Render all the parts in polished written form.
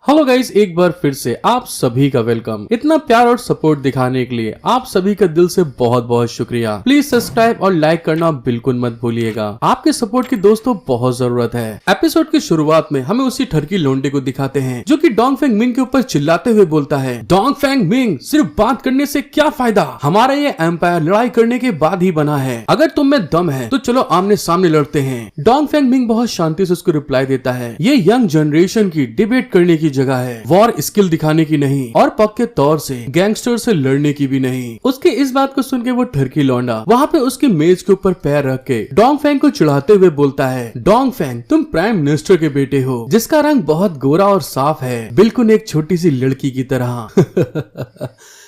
Hello guys, एक बार फिर से आप सभी का वेलकम। इतना प्यार और सपोर्ट दिखाने के लिए आप सभी का दिल से बहुत बहुत शुक्रिया। प्लीज सब्सक्राइब और लाइक करना बिल्कुल मत भूलिएगा। आपके सपोर्ट की दोस्तों बहुत जरूरत है। एपिसोड की शुरुआत में हमें उसी ठरकी लोंडे को दिखाते हैं जो कि डोंग फेंग मिंग के ऊपर चिल्लाते हुए बोलता है, डोंग फेंग मिंग, सिर्फ बात करने से क्या फायदा? हमारा ये एम्पायर लड़ाई करने के बाद ही बना है। अगर तुम में दम है तो चलो आमने सामने लड़ते हैं। डोंग फेंग मिंग बहुत शांति से उसको रिप्लाई देता है, ये यंग जनरेशन की डिबेट करने की जगह है, वॉर स्किल दिखाने की नहीं और पक्के तौर से गैंगस्टर से लड़ने की भी नहीं। उसके इस बात को सुन के वो ठरकी लौंडा वहाँ पे उसकी मेज के ऊपर पैर रख के डोंग फेंग को चिढ़ाते हुए बोलता है, डोंग फेंग, तुम प्राइम मिनिस्टर के बेटे हो जिसका रंग बहुत गोरा और साफ है, बिल्कुल एक छोटी सी लड़की की तरह।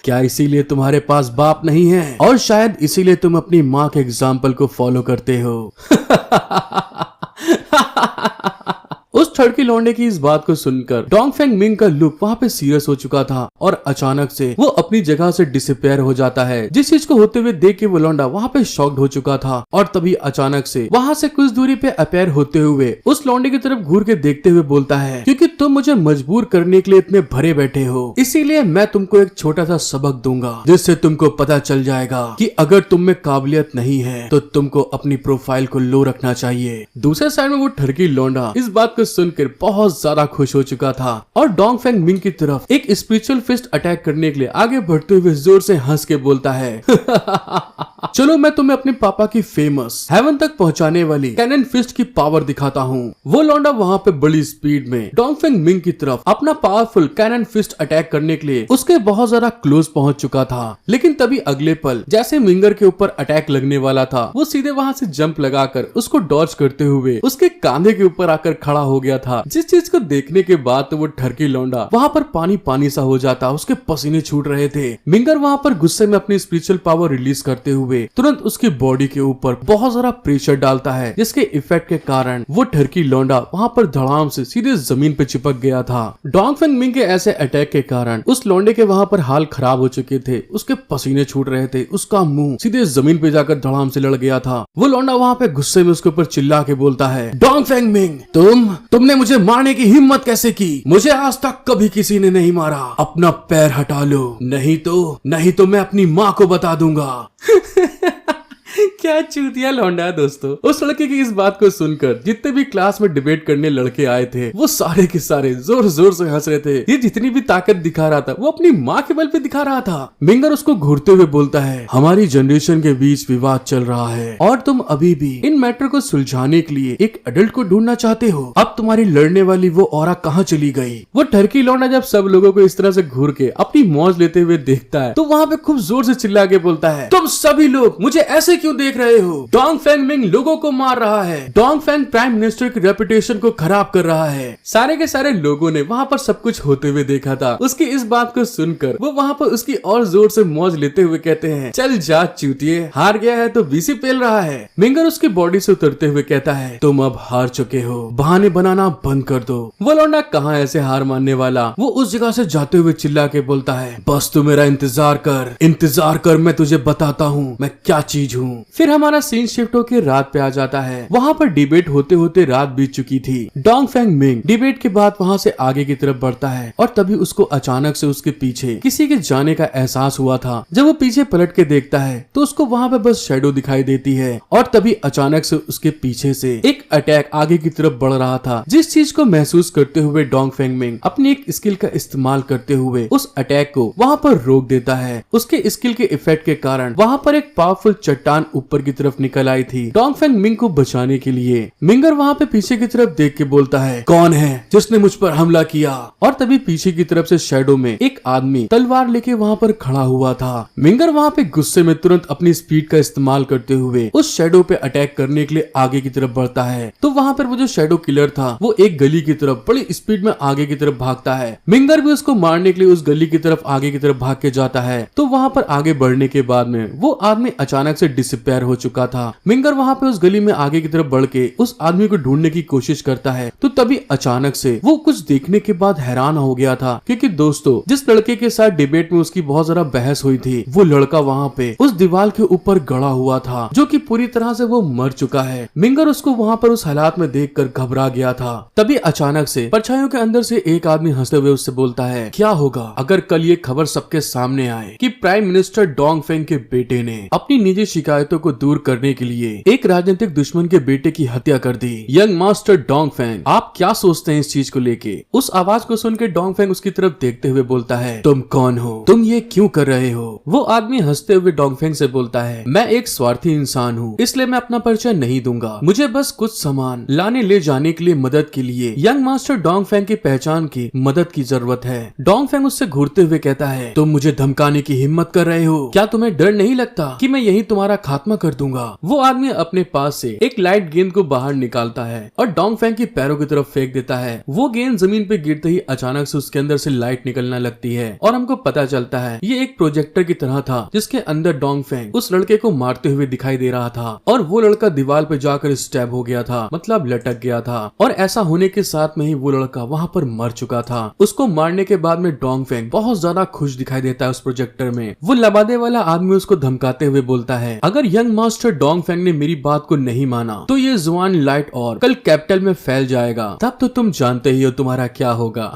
क्या इसीलिए तुम्हारे पास बाप नहीं है और शायद इसीलिए तुम अपनी माँ के एग्जाम्पल को फॉलो करते हो? उस ठरकी लौंडे की इस बात को सुनकर डोंग फेंग मिंग का लुक वहाँ पे सीरियस हो चुका था और अचानक से वो अपनी जगह से डिसअपियर हो जाता है। जिस चीज को होते हुए देख के वो लौंडा वहाँ पे शॉक्ड हो चुका था और तभी अचानक से वहाँ से कुछ दूरी पे अपेयर होते हुए उस लौंडे की तरफ घूर के देखते हुए बोलता है, क्योंकि तुम मुझे मजबूर करने के लिए इतने भरे बैठे हो, इसीलिए मैं तुमको एक छोटा सा सबक दूंगा जिससे तुमको पता चल जाएगा कि अगर तुम में काबिलियत नहीं है तो तुमको अपनी प्रोफाइल को लो रखना चाहिए। दूसरे साइड में वो ठरकी लौंडा इस बात को सुनकर बहुत ज्यादा खुश हो चुका था और डोंग फेंग मिंग की तरफ एक स्पिरिचुअल फिस्ट अटैक करने के लिए आगे बढ़ते हुए जोर से हंस के बोलता है, चलो मैं तुम्हें अपने पापा की फेमस हेवन तक पहुंचाने वाली कैनन फिस्ट की पावर दिखाता हूँ। वो लौंडा वहाँ पे बड़ी स्पीड में डोंग फेंग मिंग की तरफ अपना पावरफुल कैनन फिस्ट अटैक करने के लिए उसके बहुत ज्यादा क्लोज पहुंच चुका था, लेकिन तभी अगले पल जैसे मिंगर के ऊपर अटैक लगने वाला था वो सीधे वहाँ से जंप लगाकर उसको डॉज करते हुए उसके कांधे के ऊपर आकर खड़ा हो गया था। जिस चीज को देखने के बाद तो वो ठरकी लौंडा वहाँ पर पानी पानी सा हो जाता, उसके पसीने छूट रहे थे। मिंगर वहाँ पर गुस्से में अपनी स्पिरिचुअल पावर रिलीज करते हुए तुरंत उसकी बॉडी के ऊपर बहुत सारा प्रेशर डालता है, जिसके इफेक्ट के कारण वो ठरकी लौंडा वहाँ पर धड़ाम से सीधे जमीन पे चिपक गया था। डोंग फेंग मिंग के ऐसे अटैक के कारण उस लौंडे के वहाँ पर हाल खराब हो चुके थे, उसके पसीने छूट रहे थे, उसका मुंह सीधे जमीन पे जाकर धड़ाम से लड़ गया था। वो लौंडा वहाँ पे गुस्से में उसके ऊपर चिल्ला के बोलता है, डोंग फेंग मिंग, तुमने मुझे मारने की हिम्मत कैसे की? मुझे आज तक कभी किसी ने नहीं मारा। अपना पैर हटा लो, नहीं तो मैं अपनी माँ को बता दूंगा। क्या चूतिया लौंडा है दोस्तों। उस लड़के की इस बात को सुनकर जितने भी क्लास में डिबेट करने लड़के आए थे वो सारे के सारे जोर जोर से हंस रहे थे। ये जितनी भी ताकत दिखा रहा था वो अपनी माँ के बल पे दिखा रहा था। मिंगर उसको घूरते हुए बोलता है, हमारी जनरेशन के बीच विवाद चल रहा है और तुम अभी भी इन मैटर को सुलझाने के लिए एक अडल्ट को ढूंढना चाहते हो। अब तुम्हारी लड़ने वाली वो औरा कहाँ चली गई? वो ठरकी लौंडा जब सब लोगों को इस तरह से घूर के अपनी मौज लेते हुए देखता है तो वहाँ पे खूब जोर से चिल्ला के बोलता है, तुम सभी लोग मुझे ऐसे क्यों देख रहे हो? डोंग फेंग मिंग लोगों को मार रहा है। डोंग फेंग प्राइम मिनिस्टर की रेपुटेशन को खराब कर रहा है। सारे के सारे लोगों ने वहाँ पर सब कुछ होते हुए देखा था। उसकी इस बात को सुनकर वो वहाँ पर उसकी और जोर से मौज लेते हुए कहते हैं, चल जा चूतिए, हार गया है तो बीसी पेल रहा है। मिंगर उसकी बॉडी से उतरते हुए कहता है, तुम अब हार चुके हो, बहाने बनाना बंद कर दो। वो लौंडा कहाँ ऐसे हार मानने वाला, वो उस जगह से जाते हुए चिल्ला के बोलता है, बस तू मेरा इंतजार कर, मैं तुझे बताता हूँ मैं क्या चीज हूँ। फिर हमारा सीन शिफ्ट होकर रात पे आ जाता है। वहाँ पर डिबेट होते होते रात बीत चुकी थी। डोंग फेंग मिंग डिबेट के बाद वहाँ से आगे की तरफ बढ़ता है और तभी उसको अचानक से उसके पीछे किसी के जाने का एहसास हुआ था। जब वो पीछे पलट के देखता है तो उसको वहाँ पे बस शैडो दिखाई देती है और तभी अचानक से उसके पीछे से एक अटैक आगे की तरफ बढ़ रहा था। जिस चीज को महसूस करते हुए डोंग फेंग मिंग अपनी एक स्किल का इस्तेमाल करते हुए उस अटैक को वहाँ पर रोक देता है। उसके स्किल के इफेक्ट के कारण वहाँ पर एक पावरफुल चट्टान ऊपर की तरफ निकल आई थी डोंग फेंग मिंग को बचाने के लिए। मिंगर वहाँ पे पीछे की तरफ देख के बोलता है, कौन है जिसने मुझ पर हमला किया? और तभी पीछे की तरफ से शैडो में एक आदमी तलवार लेके वहाँ पर खड़ा हुआ था। मिंगर वहाँ पे गुस्से में तुरंत अपनी स्पीड का इस्तेमाल करते हुए उस शैडो पे अटैक करने के लिए आगे की तरफ बढ़ता है। तो वहाँ पर वो जो शैडो किलर था वो एक गली की तरफ बड़ी स्पीड में आगे की तरफ भागता है। मिंगर भी उसको मारने के लिए उस गली की तरफ आगे की तरफ भाग के जाता है। तो वहाँ पर आगे बढ़ने के बाद में वो आदमी अचानक से डिसअपियर डिसअपीयर हो चुका था। मिंगर वहाँ पे उस गली में आगे की तरफ बढ़ के उस आदमी को ढूंढने की कोशिश करता है, तो तभी अचानक से वो कुछ देखने के बाद हैरान हो गया था, क्योंकि दोस्तों जिस लड़के के साथ डिबेट में उसकी बहुत ज्यादा बहस हुई थी, वो लड़का वहाँ पे उस दीवार के ऊपर गड़ा हुआ था, जो कि पूरी तरह से वो मर चुका है। मिंगर उसको वहाँ पर उस हालात में देखकर घबरा गया था। तभी अचानक से परछाइयों के अंदर से एक आदमी हंसते हुए उससे बोलता है, क्या होगा अगर कल ये खबर सबके सामने आए कि प्राइम मिनिस्टर डोंग फेंग के बेटे ने अपनी निजी शिकायतों को दूर करने के लिए एक राजनीतिक दुश्मन के बेटे की हत्या कर दी। यंग मास्टर डोंग फेंग, आप क्या सोचते हैं इस चीज को लेके? उस आवाज को सुन के डोंग फेंग उसकी तरफ देखते हुए बोलता है, तुम कौन हो? तुम ये क्यों कर रहे हो? वो आदमी हंसते हुए डोंग फेंग से बोलता है, मैं एक स्वार्थी इंसान हूँ, इसलिए मैं अपना परिचय नहीं दूंगा। मुझे बस कुछ सामान लाने ले जाने के लिए मदद के लिए यंग मास्टर डोंग फेंग की पहचान की मदद की जरूरत है। डोंग फेंग उससे घूरते हुए कहता है, तुम मुझे धमकाने की हिम्मत कर रहे हो? क्या तुम्हें डर नहीं लगता कि मैं यही तुम्हारा खात्मा कर दूंगा? वो आदमी अपने पास से एक लाइट गेंद को बाहर निकालता है और डोंग फेंग की पैरों की तरफ फेंक देता है। वो गेंद जमीन पे गिरते ही अचानक से उसके अंदर से लाइट निकलने लगती है और हमको पता चलता है ये एक प्रोजेक्टर की तरह था, जिसके अंदर डोंग फेंग उस लड़के को मारते हुए दिखाई दे रहा था और वो लड़का दीवार पे जाकर स्टैब हो गया था, मतलब लटक गया था। और ऐसा होने के साथ में ही वो लड़का वहाँ पर मर चुका था। उसको मारने के बाद में डोंग फेंग बहुत ज्यादा खुश दिखाई देता है उस प्रोजेक्टर में। वो लबादे वाला आदमी उसको धमकाते हुए बोलता है, अगर यंग मास्टर डोंग फेंग ने मेरी बात को नहीं माना तो ये जुआन लाइट और कल कैपिटल में फैल जाएगा, तब तो तुम जानते ही हो तुम्हारा क्या होगा।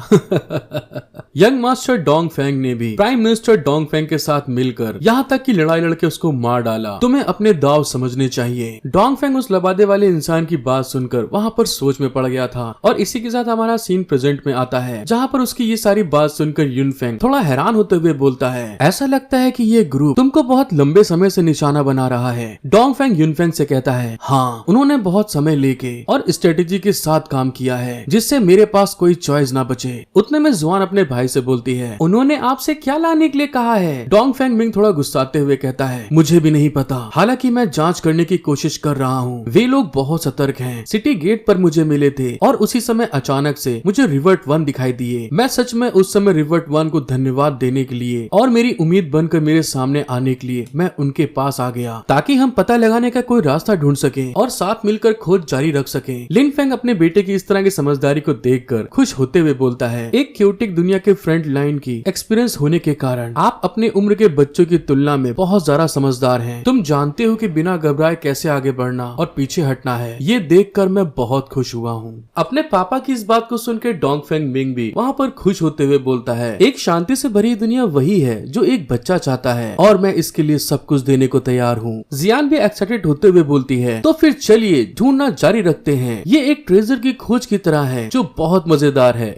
यंग मास्टर डोंग फेंग ने भी प्राइम मिनिस्टर डोंग फेंग के साथ मिलकर यहाँ तक की लड़ाई लड़के उसको मार डाला। तुम्हें अपने दाव समझने चाहिए। डोंग फेंग उस लबादे वाले इंसान की बात सुनकर वहाँ पर सोच में पड़ गया था और इसी के साथ हमारा सीन प्रेजेंट में आता है, जहाँ पर उसकी ये सारी बात सुनकर युन फेंग थोड़ा हैरान होते हुए बोलता है, ऐसा लगता है कि ये ग्रुप तुमको बहुत लंबे समय से निशाना बना रहा है। डोंग फेंग युन फेंग से कहता है, हाँ, उन्होंने बहुत समय लेके और स्ट्रेटेजी के साथ काम किया है, जिससे मेरे पास कोई चॉइस ना बचे। उतने में जुआन अपने भाई से बोलती है, उन्होंने आपसे क्या लाने के लिए कहा है? डोंग फेंग मिंग थोड़ा गुस्साते हुए कहता है, मुझे भी नहीं पता, हालांकि मैं जांच करने की कोशिश कर रहा हूँ। वे लोग बहुत सतर्क हैं। सिटी गेट पर मुझे मिले थे और उसी समय अचानक से मुझे रिवर्ट 1 दिखाई दिए। मैं सच में उस समय रिवर्ट 1 को धन्यवाद देने के लिए और मेरी उम्मीद बनकर मेरे सामने आने के लिए मैं उनके पास आ गया, ताकि हम पता लगाने का कोई रास्ता ढूंढ सके और साथ मिलकर खोज जारी रख सके। लिन फेंग अपने बेटे की इस तरह की समझदारी को देखकर खुश होते हुए बोलता है, एक क्यूटिक दुनिया के फ्रंट लाइन की एक्सपीरियंस होने के कारण आप अपने उम्र के बच्चों की तुलना में बहुत ज्यादा समझदार हैं। तुम जानते हो कि बिना घबराए कैसे आगे बढ़ना और पीछे हटना है। ये देखकर मैं बहुत खुश हुआ हूँ। अपने पापा की इस बात को सुनकर डोंग फेंग मिंग भी वहाँ पर खुश होते हुए बोलता है, एक शांति से भरी दुनिया वही है जो एक बच्चा चाहता है और मैं इसके लिए सब कुछ देने को तैयार हूँ। जियान भी एक्साइटेड होते हुए बोलती है, तो फिर चलिए ढूंढना जारी रखते हैं। ये एक ट्रेजर की खोज की तरह है जो बहुत मजेदार है।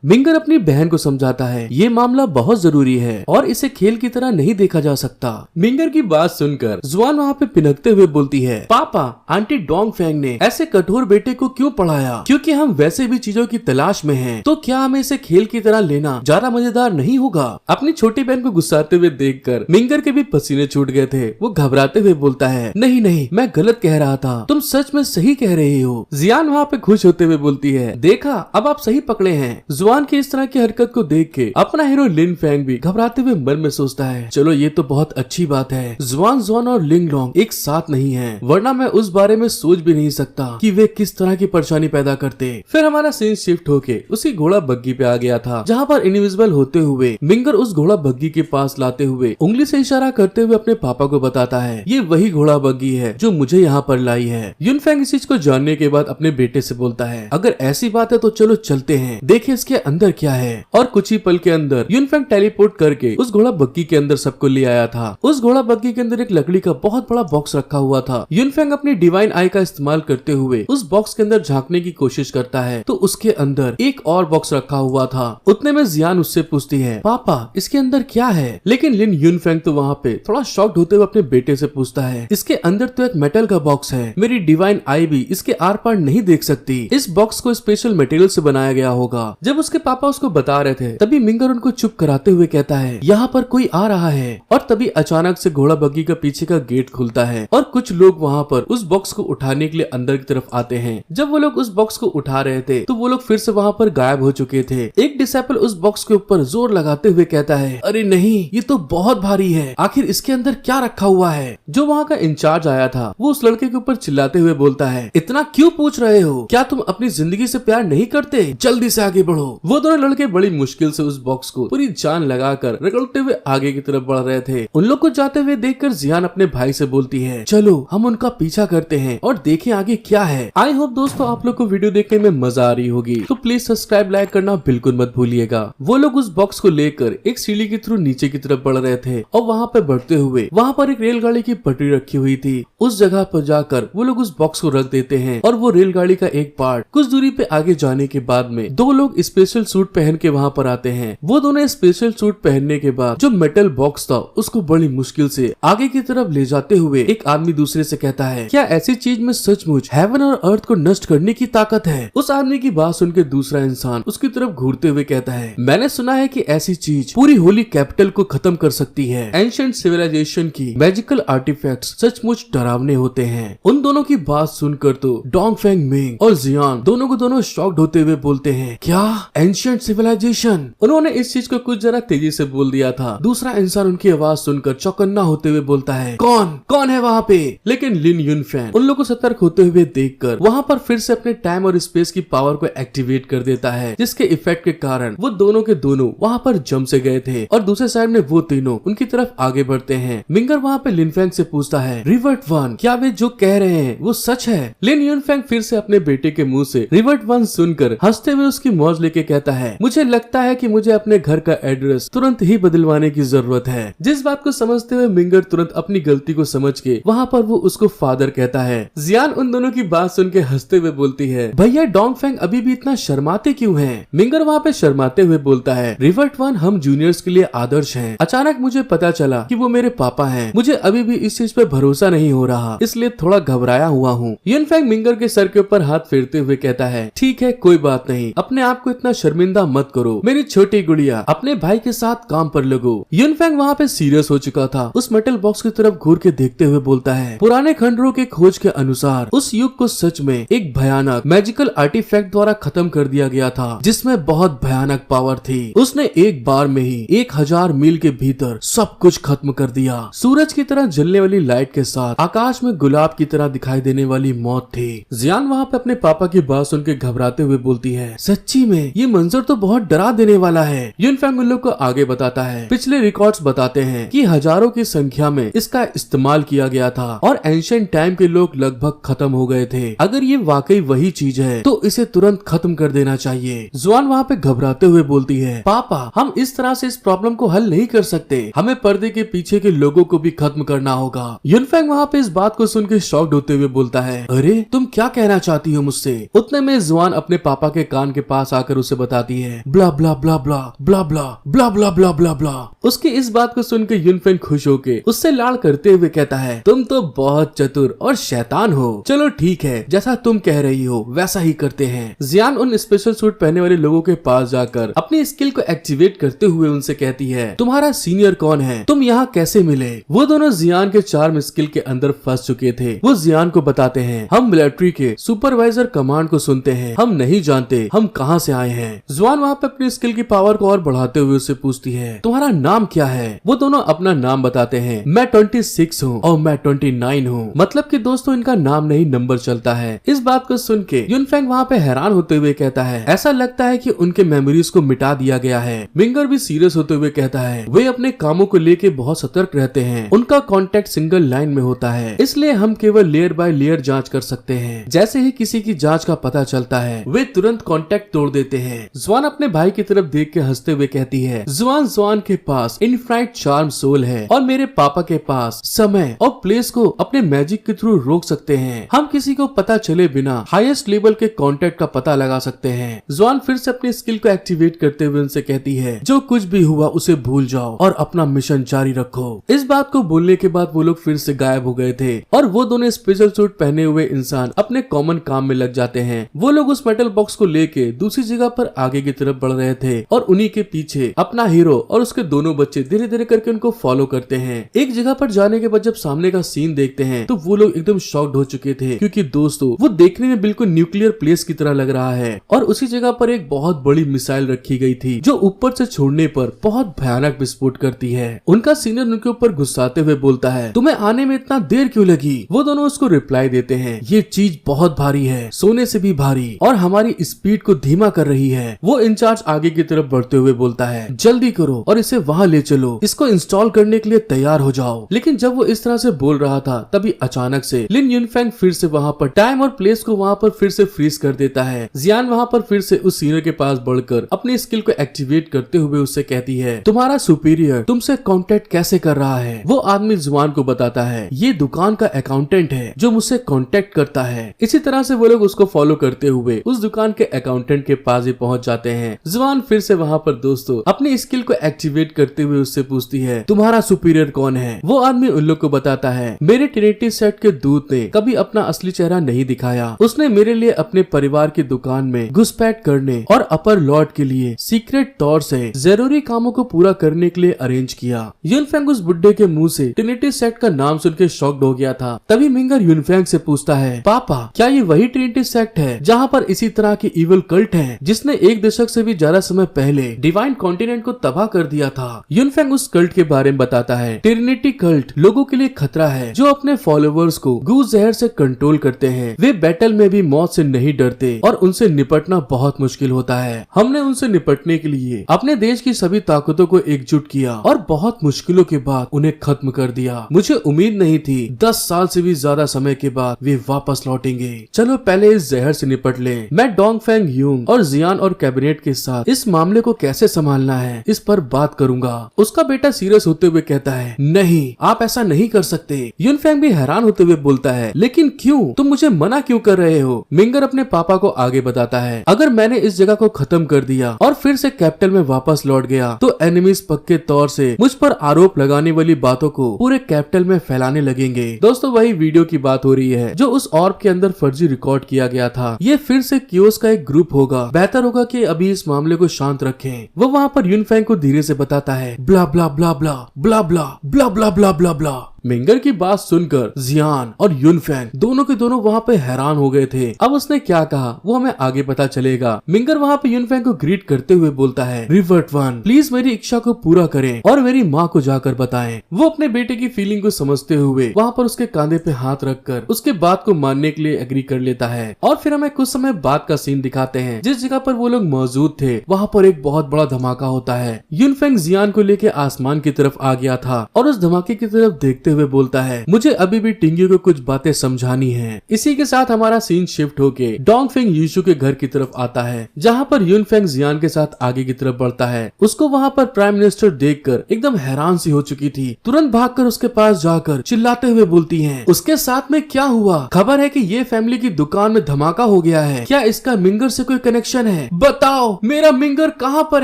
मिंगर अपनी बहन को समझाता है, ये मामला बहुत जरूरी है और इसे खेल की तरह नहीं देखा जा सकता। मिंगर की बात सुनकर जुआन वहाँ पे पिनकते हुए बोलती है, पापा, आंटी डोंग फेंग ने ऐसे कठोर बेटे को क्यों पढ़ाया? क्योंकि हम वैसे भी चीजों की तलाश में हैं, तो क्या हमें इसे खेल की तरह लेना ज्यादा मजेदार नहीं होगा? अपनी छोटी बहन को गुस्साते हुए देखकर मिंगर के भी पसीने छूट गए थे। वो घबराते हुए बोलता है, नहीं नहीं, मैं गलत कह रहा था, तुम सच में सही कह रही हो। जियान वहाँ पे खुश होते हुए बोलती है, देखा, अब आप सही पकड़े हैं। जुआन की इस तरह की हरकत को देख के अपना हीरो लिन फेंग भी घबराते हुए मन में सोचता है, चलो ये तो बहुत अच्छी बात है, जुआन और लिंग लोंग एक साथ नहीं है, वरना मैं उस बारे में सोच भी नहीं सकता कि वे किस तरह की परेशानी पैदा करते। फिर हमारा सीन शिफ्ट होके उसी घोड़ा बग्गी पे आ गया था, जहाँ पर इनविजिबल होते हुए मिंगर उस घोड़ा बग्गी के पास लाते हुए उंगली से इशारा करते हुए अपने पापा को बताता है, ये वही घोड़ा बग्गी है जो मुझे यहाँ पर लाई है। युन फेंग इस चीज को जानने के बाद अपने बेटे से बोलता है, अगर ऐसी बात है तो चलो चलते हैं, देखें इसके अंदर क्या है। और कुछ ही पल के अंदर युन फेंग टेलीपोर्ट करके उस घोड़ा बग्गी के अंदर सबको ले आया था। उस घोड़ा बग्गी के अंदर एक लकड़ी का बहुत बड़ा बॉक्स रखा हुआ था। युन फेंग अपनी डिवाइन आई का इस्तेमाल करते हुए उस बॉक्स के अंदर झांकने की कोशिश करता है, तो उसके अंदर एक और बॉक्स रखा हुआ था। उतने में जियान उससे पूछती है, पापा, इसके अंदर क्या है? लेकिन लिन युन फेंग तो वहाँ पे थोड़ा शॉक्ड होते हुए अपने बेटे से पूछता है, इसके अंदर तो एक मेटल का बॉक्स है, मेरी डिवाइन आई भी इसके आर पार नहीं देख सकती। इस बॉक्स को स्पेशल मटेरियल से बनाया गया होगा। जब उसके पापा उसको को बता रहे थे, तभी मिंगर उनको चुप कराते हुए कहता है यहाँ पर कोई आ रहा है। और तभी अचानक से घोड़ा बग्गी का पीछे का गेट खुलता है और कुछ लोग वहाँ पर उस बॉक्स को उठाने के लिए अंदर की तरफ आते हैं। जब वो लोग उस बॉक्स को उठा रहे थे तो वो लोग फिर से वहाँ पर गायब हो चुके थे। एक डिसेबल उस बॉक्स के ऊपर जोर लगाते हुए कहता है अरे नहीं, ये तो बहुत भारी है, आखिर इसके अंदर क्या रखा हुआ है। जो वहाँ का इंचार्ज आया था वो उस लड़के के ऊपर चिल्लाते हुए बोलता है इतना क्यों पूछ रहे हो, क्या तुम अपनी जिंदगी से प्यार नहीं करते, जल्दी से आगे बढ़ो। वो दोनों लड़के बड़ी मुश्किल से उस बॉक्स को पूरी जान लगाकर रगड़ते हुए आगे की तरफ बढ़ रहे थे। उन लोग को जाते हुए देखकर जियान अपने भाई से बोलती है चलो हम उनका पीछा करते हैं और देखें आगे क्या है। आई होप दोस्तों आप लोग को वीडियो देखने में मजा आ रही होगी, तो प्लीज सब्सक्राइब लाइक करना बिल्कुल मत भूलिएगा। वो लोग उस बॉक्स को लेकर एक सीढ़ी के थ्रू नीचे की तरफ बढ़ रहे थे और वहाँ पे बढ़ते हुए वहाँ पर एक रेलगाड़ी की पटरी रखी हुई थी। उस जगह पर जाकर वो लोग उस बॉक्स को रख देते हैं और वो रेलगाड़ी का एक पार्ट कुछ दूरी पे आगे जाने के बाद में दो लोग स्पेशल सूट पहन के वहाँ पर आते हैं। वो दोनों स्पेशल सूट पहनने के बाद जो मेटल बॉक्स था उसको बड़ी मुश्किल से आगे की तरफ ले जाते हुए एक आदमी दूसरे से कहता है क्या ऐसी चीज में सचमुच हेवन और अर्थ को नष्ट करने की ताकत है। उस आदमी की बात सुनकर दूसरा इंसान उसकी तरफ घूरते हुए कहता है मैंने सुना है कि ऐसी चीज पूरी होली कैपिटल को खत्म कर सकती है। एंशिएंट सिविलाइजेशन की मैजिकल आर्टिफैक्ट्स सचमुच डरावने होते हैं। उन दोनों की बात सुनकर तो डोंगफेंग मिंग और जियान दोनों को दोनों शॉक्ड होते हुए बोलते हैं क्या एंशिएंट सिविलाइजेशन। उन्होंने इस चीज को कुछ जरा तेजी से बोल दिया था। दूसरा इंसान उनकी आवाज सुनकर चौकन्ना होते हुए बोलता है कौन है वहाँ पे। लेकिन लिन युनफैन उन लोगों को सतर्क होते हुए देखकर वहाँ पर फिर से अपने टाइम और स्पेस की पावर को एक्टिवेट कर देता है, जिसके इफेक्ट के कारण वो दोनों के दोनों वहाँ पर जम से गए थे और दूसरे साइड में वो तीनों उनकी तरफ आगे बढ़ते हैं। मिंगर वहाँ पे लिनफैंग से पूछता है रिवर्ट वन क्या वे जो कह रहे हैं वो सच है। लिन युनफैंग फिर से अपने बेटे के मुंह से रिवर्ट वन सुनकर हंसते हुए उसकी मौज लेके कहता है मुझे लगता है कि मुझे अपने घर का एड्रेस तुरंत ही बदलवाने की जरूरत है। जिस बात को समझते हुए मिंगर तुरंत अपनी गलती को समझ के वहाँ पर वो उसको फादर कहता है। जियान उन दोनों की बात सुन के हंसते हुए बोलती है भैया डोंगफेंग अभी भी इतना शर्माते क्यों हैं? मिंगर वहाँ पे शर्माते हुए बोलता है रिवर्ट वन हम जूनियर्स के लिए आदर्श हैं। अचानक मुझे पता चला कि वो मेरे पापा हैं। मुझे अभी भी इस चीज पे भरोसा नहीं हो रहा, इसलिए थोड़ा घबराया हुआ हूँ। युनफेंग मिंगर के सर के ऊपर हाथ फेरते हुए कहता है ठीक है कोई बात नहीं, अपने आप को इतना शर्मिंदा मत करो मेरी छोटी गुड़िया, अपने भाई के साथ काम पर लगो। युनफेंग वहाँ पे सीरियस हो चुका था। उस मेटल बॉक्स की तरफ घूर के देखते हुए बोलता है पुराने खंडरों के खोज के अनुसार उस युग को सच में एक भयानक मैजिकल आर्टिफैक्ट द्वारा खत्म कर दिया गया था जिसमें बहुत भयानक पावर थी। उसने एक बार में ही 1000 मील के भीतर सब कुछ खत्म कर दिया। सूरज की तरह जलने वाली लाइट के साथ आकाश में गुलाब की तरह दिखाई देने वाली मौत थी। जियान वहाँ पे अपने पापा की बात सुन के घबराते हुए बोलती है सच्ची में ये मंजर तो बहुत डरा देने वाला है। युनफेंग उन लोग को आगे बताता है पिछले रिकॉर्ड्स बताते हैं कि हजारों की संख्या में इसका इस्तेमाल किया गया था और एंशिएंट टाइम के लोग लगभग खत्म हो गए थे। अगर ये वाकई वही चीज है तो इसे तुरंत खत्म कर देना चाहिए। जुआन वहाँ पे घबराते हुए बोलती है पापा हम इस तरह से इस प्रॉब्लम को हल नहीं कर सकते, हमें पर्दे के पीछे के लोगों को भी खत्म करना होगा। युनफेंग वहाँ पे इस बात को सुन के शॉक्ड होते हुए बोलता है अरे तुम क्या कहना चाहती हो मुझसे। उतने में जुआन अपने पापा के कान के पास आकर उसे बताती है ब्ला ब्ला ब्ला ब्ला ब्ला ब्ला ब्ला ब्ला ब्ला ब्ला ब्ला। उसकी इस बात को सुन के युनफेंग खुश होके उससे लाड़ करते हुए कहता है तुम तो बहुत चतुर और शैतान हो, चलो ठीक है जैसा तुम कह रही हो वैसा ही करते हैं। जियान उन स्पेशल सूट पहने वाले लोगों के पास जाकर अपनी स्किल को एक्टिवेट करते हुए उनसे कहती है तुम्हारा सीनियर कौन है, तुम यहाँ कैसे मिले। वो दोनों जियान के चार्म स्किल के अंदर फंस चुके थे। वो जियान को बताते हैं हम मिलिट्री के सुपरवाइजर कमांड को सुनते हैं, हम नहीं जानते हम कहाँ से आए हैं। जुआन वहाँ पे अपनी स्किल की पावर को और बढ़ाते हुए उससे पूछती है तुम्हारा नाम क्या है। वो दोनों अपना नाम बताते हैं मैं 26 हूँ और मैं 29 हूँ। मतलब कि दोस्तों इनका नाम नहीं नंबर चलता है। इस बात को सुन के युनफेंग वहाँ पे हैरान होते हुए कहता है ऐसा लगता है कि उनके मेमोरीज को मिटा दिया गया है। मिंगर भी सीरियस होते हुए कहता है वे अपने कामों को लेके बहुत सतर्क रहते हैं, उनका कांटेक्ट सिंगल लाइन में होता है, इसलिए हम केवल लेयर बाय लेयर जांच कर सकते हैं। जैसे ही किसी की जांच का पता चलता है वे तुरंत कांटेक्ट तोड़ देते हैं। जुआन अपने भाई की तरफ देख के हंसते हुए कहती है जुआन के पास इनफाइनाइट चार्म सोल है और मेरे पापा के पास समय और प्लेस को अपने मैजिक के थ्रू रोक सकते हैं। हम किसी को पता चले बिना हाईएस्ट लेवल के कांटेक्ट का पता लगा सकते हैं। जुआन फिर से अपनी स्किल को एक्टिवेट करते हुए उनसे कहती है जो कुछ भी हुआ उसे भूल जाओ और अपना मिशन जारी रखो। इस बात को बोलने के बाद वो लोग फिर से गायब हो गए थे और वो दोनों स्पेशल सूट पहने हुए इंसान अपने कॉमन काम में लग जाते हैं। वो लोग उस मेटल बॉक्स को लेके दूसरी जगह पर आगे की की तरफ बढ़ रहे थे और उन्हीं के पीछे अपना हीरो और उसके दोनों बच्चे धीरे धीरे करके उनको फॉलो करते हैं। एक जगह पर जाने के बाद जब सामने का सीन देखते हैं तो वो लोग एकदम शॉक्ड हो चुके थे, क्योंकि दोस्तों वो देखने में बिल्कुल न्यूक्लियर प्लेस की तरह लग रहा है और उसी जगह पर एक बहुत बड़ी मिसाइल रखी गई थी जो ऊपर से छोड़ने पर बहुत भयानक विस्फोट करती है। उनका सीनियर उनके ऊपर गुस्साते हुए बोलता है, तुम्हें आने में इतना देर क्यों लगी? वो दोनों उसको रिप्लाई देते हैं, ये चीज बहुत भारी है, सोने से भी भारी, और हमारी स्पीड को धीमा कर रही है। वो इंचार्ज आगे की तरफ बढ़ते हुए बोलता है, जल्दी करो और इसे वहाँ ले चलो, इसको इंस्टॉल करने के लिए तैयार हो जाओ। लेकिन जब वो इस तरह से बोल रहा था तभी अचानक से लिन युनफैंग फिर से वहाँ पर टाइम और प्लेस को वहाँ पर फिर से फ्रीज कर देता है। जियान वहाँ पर फिर से उस सीनियर के पास बढ़कर अपनी स्किल को एक्टिवेट करते हुए उससे कहती है, तुम्हारा सुपीरियर तुमसे कांटेक्ट कैसे कर रहा है? वो आदमी जुआन को बताता है, ये दुकान का अकाउंटेंट है जो मुझसे कांटेक्ट करता है। इसी तरह से वो लोग उसको फॉलो करते हुए उस दुकान के अकाउंटेंट के पास ही पहुंच जाते हैं। जुआन फिर से वहाँ पर दोस्तों अपनी स्किल को एक्टिवेट करते हुए उससे पूछती है, तुम्हारा सुपीरियर कौन है? वो आदमी उन लोग को बताता है, मेरे ट्रिनिटी सेट के दूत ने कभी अपना असली चेहरा नहीं दिखाया, उसने मेरे लिए अपने परिवार की दुकान में घुसपैठ करने और अपर लॉर्ड के लिए सीक्रेट तौर से जरूरी कामों को पूरा करने के लिए अरेंज किया। युनफैंग उस बुड्ढे के मुंह से ट्रिनिटी सेट का नाम सुन के शॉक्ड हो गया था। तभी मिंगर युनफैंग से पूछता है, पापा क्या ये वही ट्रिनिटी सेट है जहाँ पर इसी तरह की इविल कल्ट है जिसने एक दशक से भी ज्यादा समय पहले डिवाइन कॉन्टिनेंट को तबाह कर दिया था? युनफैंग उस कल्ट के बारे में बताता है, ट्रिनिटी कल्ट लोगों के लिए खतरा है जो अपने फॉलोवर्स को गूस जहर से कंट्रोल करते हैं। वे बैटल में भी मौत से नहीं डरते और उनसे निपटना बहुत मुश्किल होता है। हमने उनसे निपटने के लिए अपने देश की सभी ताकतों को एकजुट किया और बहुत मुश्किलों के बाद उन्हें खत्म कर दिया। मुझे उम्मीद नहीं थी 10 साल से भी ज्यादा समय के बाद वे वापस लौटेंगे। चलो पहले इस जहर से निपट लें। मैं डोंगफेंग यूंग और जियान और कैबिनेट के साथ इस मामले को कैसे संभालना है इस पर बात करूंगा। उसका बेटा सीरियस होते हुए कहता है, नहीं आप ऐसा नहीं कर सकते। युनफैंग भी हैरान होते हुए बोलता है, लेकिन क्यों? तुम मुझे मना क्यों कर रहे हो? मिंगर अपने पापा को आगे बताता है, अगर मैंने इस जगह को खत्म कर दिया और फिर से कैपिटल में वापस लौट गया तो एनिमीज पक्के तौर से मुझ पर आरोप लगाने वाली बातों को पूरे कैपिटल में फैलाने लगेंगे। दोस्तों वही वीडियो की बात हो रही है जो उस ऑर्ब के अंदर फर्जी रिकॉर्ड किया गया था। ये फिर से कियोस का एक ग्रुप होगा। बेहतर होगा कि अभी इस मामले को शांत रखें। वो वहाँ पर युनफैंग को धीरे से बताता है, ब्ला ब्ला ब्ला ब्ला ब्ला ब्ला ब्ला ब्ला ब्ला ब्ला ब्ला। मिंगर की बात सुनकर जियान और युनफैंग दोनों के दोनों वहाँ पे हैरान हो गए थे। अब उसने क्या कहा वो हमें आगे पता चलेगा। मिंगर वहाँ पे युनफैंग को ग्रीट करते हुए बोलता है, रिवर्ट वन प्लीज मेरी इच्छा को पूरा करें और मेरी माँ को जाकर बताएं। वो अपने बेटे की फीलिंग को समझते हुए वहाँ पर उसके कंधे पे हाथ रखकर उसके बात को मानने के लिए एग्री कर लेता है। और फिर हमें कुछ समय बाद का सीन दिखाते हैं। जिस जगह पर वो लोग मौजूद थे वहाँ पर एक बहुत बड़ा धमाका होता है। युनफैंग जियान को लेके आसमान की तरफ आ गया था और उस धमाके की तरफ देखते हुए बोलता है, मुझे अभी भी टिंगी को कुछ बातें समझानी है। इसी के साथ हमारा सीन शिफ्ट होके डोंगफेंग यीशु के घर की तरफ आता है, जहाँ पर युनफैंग जियान के साथ आगे की तरफ बढ़ता है। उसको वहाँ पर प्राइम मिनिस्टर देखकर एकदम हैरान सी हो चुकी थी। तुरंत भागकर उसके पास जाकर चिल्लाते हुए बोलती है, उसके साथ में क्या हुआ? खबर है कि ये फैमिली की दुकान में धमाका हो गया है। क्या इसका मिंगर से कोई कनेक्शन है? बताओ मेरा मिंगर कहाँ पर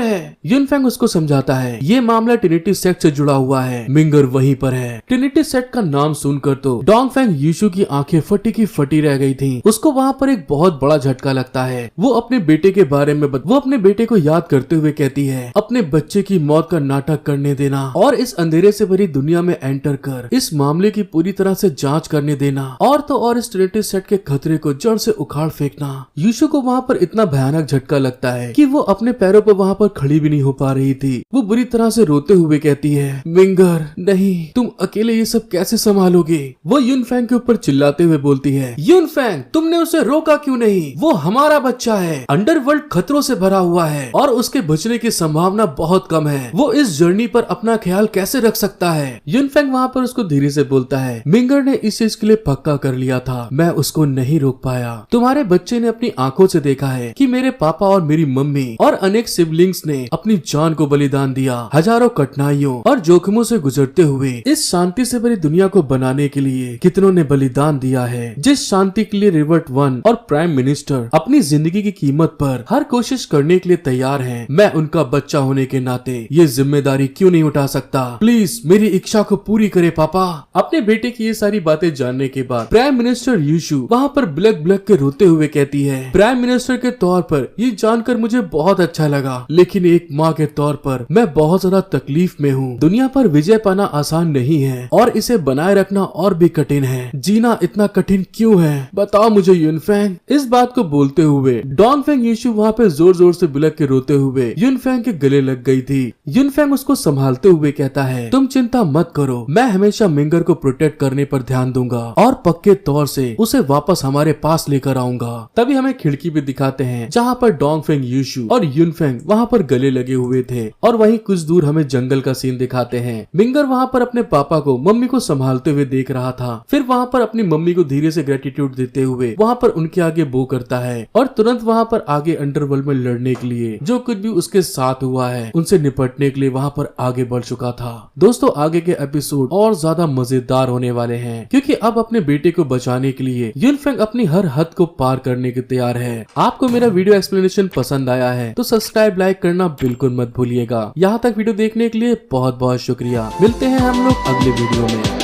है? युनफैंग उसको समझाता है, ये मामला ट्रिनिटी सेट से जुड़ा हुआ है, मिंगर वहीं पर है। ट्रिनिटी सेट का नाम सुनकर तो डोंगफेंग यीशु की आंखें फटी की फटी रह गई थीं। उसको वहाँ पर एक बहुत बड़ा झटका लगता है। वो अपने बेटे के बारे में वो अपने बेटे को याद करते हुए कहती है, अपने बच्चे की मौत का नाटक करने देना और इस अंधेरे से भरी दुनिया में एंटर कर इस मामले की पूरी तरह से जांच करने देना और तो और इस ट्रिनिटी सेट के खतरे को जड़ से उखाड़ फेंकना। यीशु को वहाँ पर इतना भयानक झटका लगता है कि वो अपने पैरों पर वहाँ पर खड़ी भी नहीं हो पा रही थी। वो बुरी तरह से रोते हुए कहती है, मिंगर नहीं, तुम अकेले ये सब कैसे संभालोगे? वो युनफैंग के ऊपर चिल्लाते हुए बोलती है, युनफैंग तुमने उसे रोका क्यों नहीं? वो हमारा बच्चा है। अंडरवर्ल्ड खतरों से भरा हुआ है और उसके बचने की संभावना बहुत कम है। वो इस जर्नी पर अपना ख्याल कैसे रख सकता है? युनफैंग वहाँ पर उसको धीरे से बोलता है, मिंगर ने इस चीज के लिए पक्का कर लिया था, मैं उसको नहीं रोक पाया। तुम्हारे बच्चे ने अपनी आंखों से देखा है कि मेरे पापा और मेरी मम्मी और अनेक सिबलिंग्स ने अपनी जान को बलिदान दिया, हजारों कठिनाइयों और जोखिमों से गुजरते हुए इस शांति से बड़ी दुनिया को बनाने के लिए कितनों ने बलिदान दिया है। जिस शांति के लिए रिवर्ट वन और प्राइम मिनिस्टर अपनी जिंदगी की कीमत पर हर कोशिश करने के लिए तैयार हैं, मैं उनका बच्चा होने के नाते ये जिम्मेदारी क्यों नहीं उठा सकता। प्लीज मेरी इच्छा को पूरी करे पापा। अपने बेटे की ये सारी बातें जानने के बाद प्राइम मिनिस्टर यूशु वहाँ पर ब्लैक ब्लैक के रोते हुए कहती है, प्राइम मिनिस्टर के तौर पर ये जानकर मुझे बहुत अच्छा लगा, लेकिन एक माँ के तौर पर मैं बहुत ज्यादा तकलीफ में हूँ। दुनिया पर विजय पाना आसान नहीं है और इसे बनाए रखना और भी कठिन है। जीना इतना कठिन क्यों है, बताओ मुझे युनफेंग। इस बात को बोलते हुए डोंगफेंग यीशु वहाँ पे जोर जोर से बिलख के रोते हुए युनफेंग के गले लग गई थी। युनफेंग उसको संभालते हुए कहता है, तुम चिंता मत करो, मैं हमेशा मिंगर को प्रोटेक्ट करने पर ध्यान दूंगा और पक्के तौर से उसे वापस हमारे पास लेकर आऊंगा। तभी हमें खिड़की भी दिखाते हैं जहाँ पर डोंगफेंग यीशु और युनफेंग वहाँ पर गले लगे हुए थे और वहीं कुछ दूर हमें जंगल का सीन दिखाते हैं। मिंगर वहाँ पर अपने पापा को मम्मी को संभालते हुए देख रहा था। फिर वहाँ पर अपनी मम्मी को धीरे से ग्रेटिट्यूड देते हुए वहाँ पर उनके आगे बो करता है और तुरंत वहाँ पर आगे अंडरवर्ल्ड में लड़ने के लिए जो कुछ भी उसके साथ हुआ है उनसे निपटने के लिए वहाँ पर आगे बढ़ चुका था। दोस्तों आगे के एपिसोड और ज्यादा मजेदार होने वाले हैं क्योंकि अब अपने बेटे को बचाने के लिए युनफेंग अपनी हर हद को पार करने के तैयार है। आपको मेरा वीडियो एक्सप्लेनेशन पसंद आया है तो सब्सक्राइब लाइक करना बिल्कुल मत भूलिएगा। यहाँ तक वीडियो देखने के लिए बहुत बहुत शुक्रिया। मिलते हैं हम लोग अगले वीडियो में।